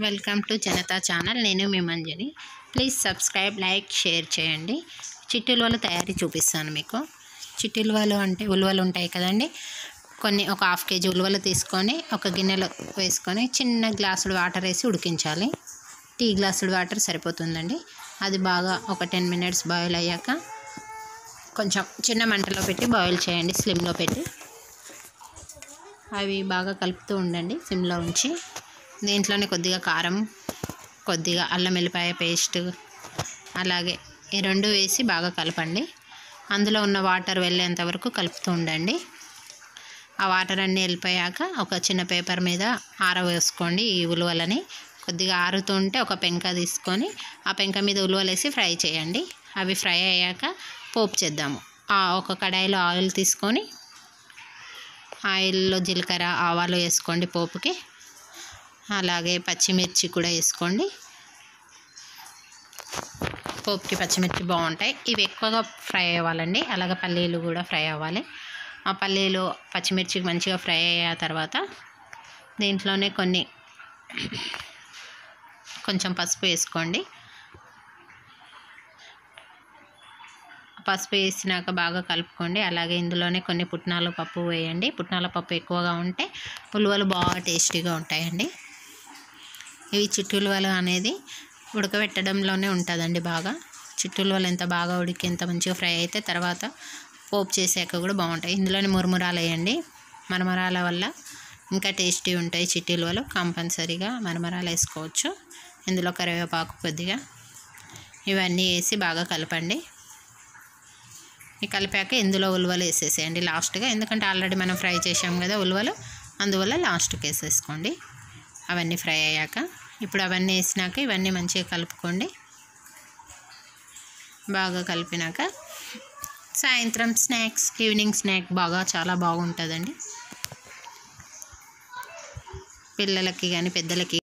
Welcome to Janata channel. నేను మీ మంజని. Please subscribe, like, share చేయండి. చిట్టి ఉలువలు తయారీ చూపిస్తాను మీకు. చిట్టి ఉలువలు అంటే ఉలువలు ఉంటాయి కదండి. ఒక హాఫ్ కేజీ ఉలువలు తీసుకొని ఒక గిన్నెలో వేసుకొని చిన్న గ్లాసుడు వాటర్ వేసి ఉడికించాలి. టీ గ్లాసుడు వాటర్ సరిపోతుందండి. అది బాగా ఒక 10 minutes బాయిల్ అయ్యాక కొంచెం చిన్న మంటలో పెట్టి బాయిల్ చేయండి, స్లిమ్లో పెట్టి. అవి బాగా కలుపుతూ ఉండండి సిమ్లో ఉంచి. దీంట్లోనే కొద్దిగా కారం, కొద్దిగా అల్లం వెల్లిపాయ పేస్ట్, అలాగే ఈ రెండు వేసి బాగా కలపండి. అందులో ఉన్న వాటర్ వెళ్ళేంత వరకు కలుపుతూ ఉండండి. ఆ వాటర్ అన్నీ వెళ్ళిపోయాక ఒక చిన్న పేపర్ మీద ఆరవేసుకోండి ఈ ఉలువలని. కొద్దిగా ఆరుతుంటే ఒక పెంక తీసుకొని ఆ పెంక మీద ఉలువలు వేసి ఫ్రై చేయండి. అవి ఫ్రై అయ్యాక పోపు చేద్దాము. ఒక కడాయిలో ఆయిల్ తీసుకొని ఆయిల్లో జీలకర్ర, ఆవాలు వేసుకోండి పోపుకి. అలాగే పచ్చిమిర్చి కూడా వేసుకోండి. పోపుకి పచ్చిమిర్చి బాగుంటాయి. ఇవి ఎక్కువగా ఫ్రై అవ్వాలండి. అలాగే పల్లీలు కూడా ఫ్రై అవ్వాలి. ఆ పల్లీలు పచ్చిమిర్చి మంచిగా ఫ్రై అయ్యే తర్వాత దీంట్లోనే కొంచెం పసుపు వేసుకోండి. పసుపు వేసినాక బాగా కలుపుకోండి. అలాగే ఇందులోనే కొన్ని పుట్నాల పప్పు వేయండి. పుట్నాల పప్పు ఎక్కువగా ఉంటే ఉలువలు బాగా టేస్టీగా ఉంటాయండి. ఇవి చిట్టి ఉలువలు అనేది ఉడకబెట్టడంలోనే ఉంటుందండి. బాగా చిట్టి ఉలువలు ఎంత బాగా ఉడికి ఎంత మంచిగా ఫ్రై అయితే తర్వాత పోపు చేసాక కూడా బాగుంటాయి. ఇందులోనే మురుమురాలు వేయండి. మరమరాల వల్ల ఇంకా టేస్టీ ఉంటాయి చిట్టి ఉలువలు. కంపల్సరీగా మరమరాలు వేసుకోవచ్చు. ఇందులో కరివేపాకు కొద్దిగా, ఇవన్నీ వేసి బాగా కలపండి. కలిపాక ఇందులో ఉలువలు వేసేసేయండి లాస్ట్గా. ఎందుకంటే ఆల్రెడీ మనం ఫ్రై చేసాం కదా ఉలువలు, అందువల్ల లాస్ట్కి వేసేసుకోండి. అవన్నీ ఫ్రై అయ్యాక ఇప్పుడు అవన్నీ వేసినాక ఇవన్నీ మంచిగా కలుపుకోండి. బాగా కలిపినాక సాయంత్రం స్నాక్స్, ఈవినింగ్ స్నాక్ చాలా బాగుంటుందండి. పిల్లలకి కానీ పెద్దలకి